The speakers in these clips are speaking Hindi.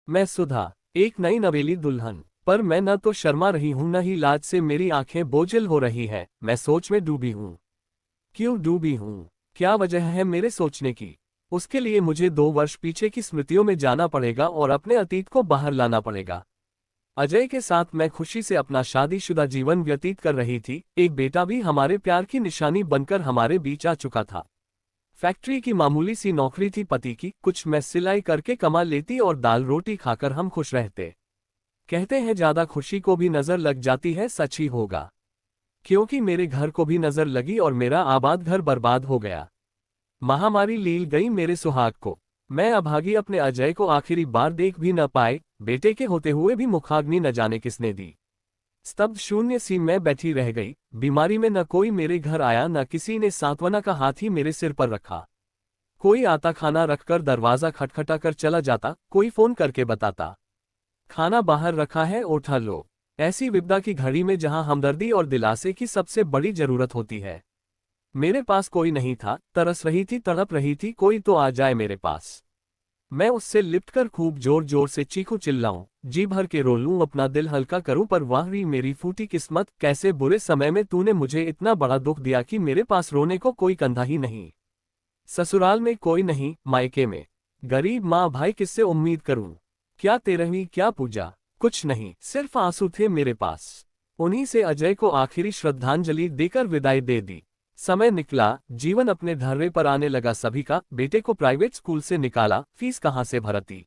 मैं सुधा, एक नई नवेली दुल्हन। पर मैं न तो शर्मा रही हूं न ही लाज से मेरी आंखें बोझिल हो रही है। मैं सोच में डूबी हूं। क्यों डूबी हूं? क्या वजह है मेरे सोचने की? उसके लिए मुझे 2 वर्ष पीछे की स्मृतियों में जाना पड़ेगा और अपने अतीत को बाहर लाना पड़ेगा। अजय के साथ मैं खुशी से अपना शादीशुदा जीवन व्यतीत कर रही थी। एक बेटा भी हमारे प्यार की निशानी बनकर हमारे बीच आ चुका था। फैक्ट्री की मामूली सी नौकरी थी पति की, कुछ मैं सिलाई करके कमा लेती और दाल रोटी खाकर हम खुश रहते। कहते हैं ज्यादा खुशी को भी नजर लग जाती है, सच ही होगा। क्योंकि मेरे घर को भी नजर लगी और मेरा आबाद घर बर्बाद हो गया। महामारी लील गई मेरे सुहाग को। मैं अभागी अपने अजय को आखिरी बार देख भी न पाए। बेटे के होते हुए भी मुखाग्नि न जाने किसने दी। स्तब्ध शून्य सी मैं बैठी रह गई। बीमारी में न कोई मेरे घर आया, न किसी ने सांत्वना का हाथ ही मेरे सिर पर रखा। कोई आता खाना रखकर दरवाजा खटखटा कर चला जाता, कोई फोन करके बताता खाना बाहर रखा है, उठा लो। ऐसी विपदा की घड़ी में जहां हमदर्दी और दिलासे की सबसे बड़ी जरूरत होती है, मेरे पास कोई नहीं था। तरस रही थी, तड़प रही थी, कोई तो आ जाए मेरे पास। मैं उससे लिपटकर खूब जोर जोर से चीखूं चिल्लाऊं, जी भर के रो लूं, अपना दिल हल्का करूं। पर वाह री मेरी फूटी किस्मत, कैसे बुरे समय में तूने मुझे इतना बड़ा दुख दिया कि मेरे पास रोने को कोई कंधा ही नहीं। ससुराल में कोई नहीं, मायके में गरीब माँ भाई, किससे उम्मीद करूं? क्या तेरहवीं, क्या पूजा, कुछ नहीं, सिर्फ आंसू थे मेरे पास। उन्हीं से अजय को आखिरी श्रद्धांजलि देकर विदाई दे दी। समय निकला, जीवन अपने धर्रे पर आने लगा सभी का। बेटे को प्राइवेट स्कूल से निकाला, फीस कहाँ से भरती।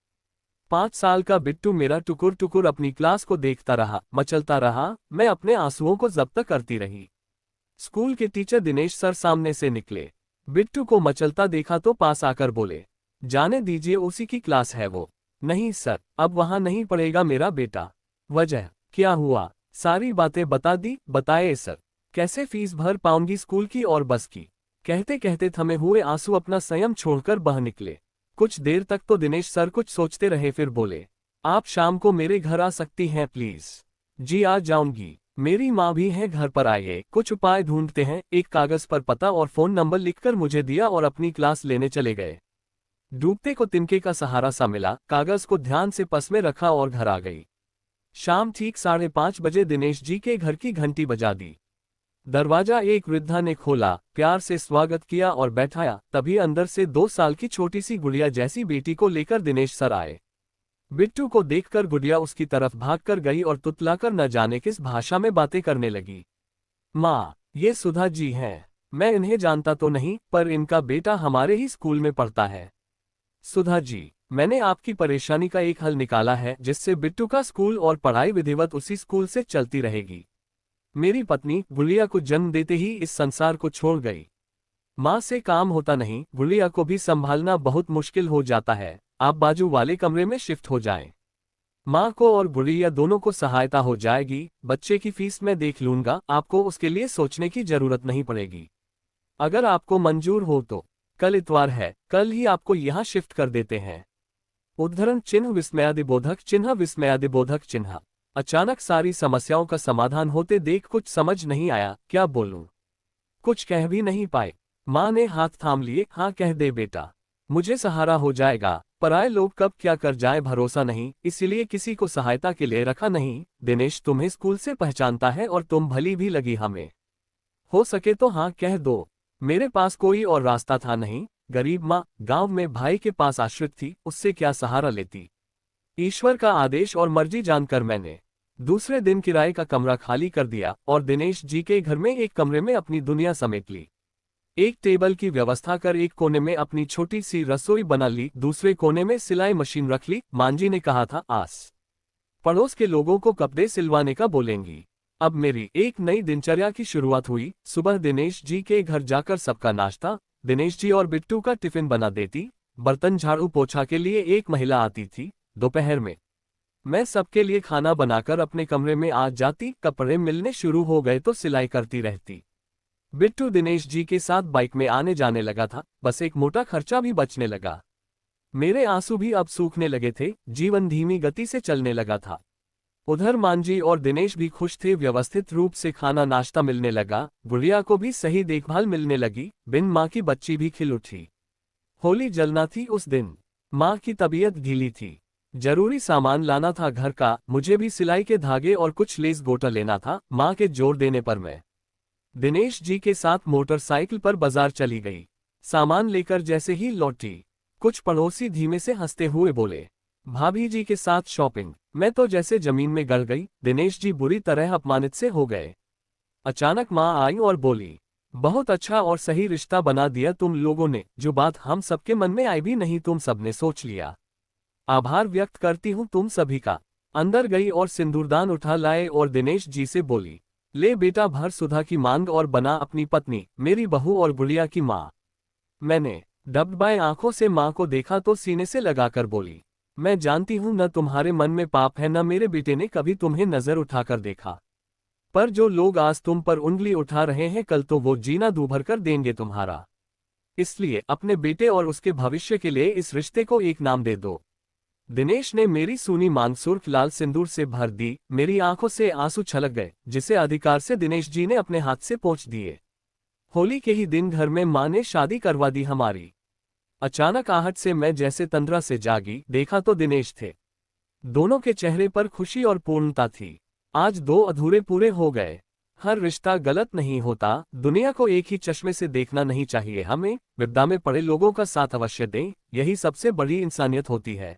5 साल का बिट्टू मेरा टुकुर टुकुर अपनी क्लास को देखता रहा, मचलता रहा। मैं अपने आंसुओं को जब्त करती रही। स्कूल के टीचर दिनेश सर सामने से निकले। बिट्टू को मचलता देखा तो पास आकर बोले, जाने दीजिए, उसी की क्लास है वो। नहीं सर, अब वहां नहीं पढ़ेगा मेरा बेटा। वजह क्या हुआ? सारी बातें बता दी। बताए सर, कैसे फीस भर पाऊंगी स्कूल की और बस की। कहते कहते थमे हुए आंसू अपना संयम छोड़कर बह निकले। कुछ देर तक तो दिनेश सर कुछ सोचते रहे, फिर बोले, आप शाम को मेरे घर आ सकती हैं प्लीज। जी आ जाऊंगी, मेरी माँ भी है घर पर। आइए, कुछ उपाय ढूंढते हैं। एक कागज पर पता और फोन नंबर लिखकर मुझे दिया और अपनी क्लास लेने चले गए। डूबते को तिनके का सहारा सा मिला, कागज को ध्यान से पस में रखा और घर आ गई। शाम ठीक 5:30 बजे दिनेश जी के घर की घंटी बजा दी। दरवाजा एक वृद्धा ने खोला, प्यार से स्वागत किया और बैठाया। तभी अंदर से 2 साल की छोटी सी गुड़िया जैसी बेटी को लेकर दिनेश सर आए। बिट्टू को देखकर गुड़िया उसकी तरफ भागकर गई और तुतलाकर न जाने किस भाषा में बातें करने लगी। माँ, ये सुधा जी हैं। मैं इन्हें जानता तो नहीं, पर इनका बेटा हमारे ही स्कूल में पढ़ता है। सुधा जी, मैंने आपकी परेशानी का एक हल निकाला है, जिससे बिट्टू का स्कूल और पढ़ाई विधिवत उसी स्कूल से चलती रहेगी। मेरी पत्नी गुड़िया को जन्म देते ही इस संसार को छोड़ गई। माँ से काम होता नहीं, गुड़िया को भी संभालना बहुत मुश्किल हो जाता है। आप बाजू वाले कमरे में शिफ्ट हो जाएं। माँ को और गुड़िया दोनों को सहायता हो जाएगी। बच्चे की फीस मैं देख लूंगा, आपको उसके लिए सोचने की जरूरत नहीं पड़ेगी। अगर आपको मंजूर हो तो कल इतवार है, कल ही आपको यहाँ शिफ्ट कर देते हैं। उद्धरण चिन्ह विस्मयादिबोधक चिन्ह विस्मयादिबोधक चिन्ह। अचानक सारी समस्याओं का समाधान होते देख कुछ समझ नहीं आया, क्या बोलूं? कुछ कह भी नहीं पाए। माँ ने हाथ थाम लिए, हाँ कह दे बेटा, मुझे सहारा हो जाएगा। पराये लोग कब क्या कर जाए भरोसा नहीं, इसीलिए किसी को सहायता के लिए रखा नहीं। दिनेश तुम्हें स्कूल से पहचानता है और तुम भली भी लगी हमें। हो सके तो हाँ कह दो। मेरे पास कोई और रास्ता था नहीं। गरीब माँ गांव में भाई के पास आश्रित थी, उससे क्या सहारा लेती। ईश्वर का आदेश और मर्जी जानकर मैंने दूसरे दिन किराए का कमरा खाली कर दिया और दिनेश जी के घर में एक कमरे में अपनी दुनिया समेट ली। एक टेबल की व्यवस्था कर एक कोने में अपनी छोटी सी रसोई बना ली, दूसरे कोने में सिलाई मशीन रख ली। मांजी ने कहा था, आस पड़ोस के लोगों को कपड़े सिलवाने का बोलेंगी। अब मेरी एक नई दिनचर्या की शुरुआत हुई। सुबह दिनेश जी के घर जाकर सबका नाश्ता, दिनेश जी और बिट्टू का टिफिन बना देती। बर्तन झाड़ू पोछा के लिए एक महिला आती थी। दोपहर में मैं सबके लिए खाना बनाकर अपने कमरे में आ जाती। कपड़े मिलने शुरू हो गए तो सिलाई करती रहती। बिट्टू दिनेश जी के साथ बाइक में आने जाने लगा था, बस एक मोटा खर्चा भी बचने लगा। मेरे आंसू भी अब सूखने लगे थे, जीवन धीमी गति से चलने लगा था। उधर मांजी और दिनेश भी खुश थे, व्यवस्थित रूप से खाना नाश्ता मिलने लगा। गुड़िया को भी सही देखभाल मिलने लगी। बिन माँ की बच्ची भी खिल उठी। होली जलना थी उस दिन। माँ की तबीयत ढीली थी। जरूरी सामान लाना था घर का, मुझे भी सिलाई के धागे और कुछ लेस गोटा लेना था। माँ के जोर देने पर मैं दिनेश जी के साथ मोटरसाइकिल पर बाजार चली गई। सामान लेकर जैसे ही लौटी, कुछ पड़ोसी धीमे से हंसते हुए बोले, भाभी जी के साथ शॉपिंग। मैं तो जैसे जमीन में गड़ गई। दिनेश जी बुरी तरह अपमानित से हो गए। अचानक माँ आई और बोली, बहुत अच्छा और सही रिश्ता बना दिया तुम लोगों ने, जो बात हम सबके मन में आई भी नहीं तुम सबने सोच लिया। आभार व्यक्त करती हूँ तुम सभी का। अंदर गई और सिंदूरदान उठा लाए और दिनेश जी से बोली, ले बेटा भर सुधा की मांग और बना अपनी पत्नी, मेरी बहू और गुड़िया की माँ। मैंने डबडबाए आंखों से माँ को देखा तो सीने से लगाकर बोली, मैं जानती हूँ न तुम्हारे मन में पाप है, न मेरे बेटे ने कभी तुम्हें नजर उठाकर देखा। पर जो लोग आज तुम पर उंगली उठा रहे हैं, कल तो वो जीना दूभर कर देंगे तुम्हारा। इसलिए अपने बेटे और उसके भविष्य के लिए इस रिश्ते को एक नाम दे दो। दिनेश ने मेरी सूनी मांग सुर्ख लाल सिंदूर से भर दी। मेरी आंखों से आंसू छलक गए, जिसे अधिकार से दिनेश जी ने अपने हाथ से पोंछ दिए। होली के ही दिन घर में मां ने शादी करवा दी हमारी। अचानक आहट से मैं जैसे तंद्रा से जागी, देखा तो दिनेश थे। दोनों के चेहरे पर खुशी और पूर्णता थी। आज दो अधूरे पूरे हो गए। हर रिश्ता गलत नहीं होता, दुनिया को एक ही चश्मे से देखना नहीं चाहिए। हमें विपदा में पड़े लोगों का साथ अवश्य दें, यही सबसे बड़ी इंसानियत होती है।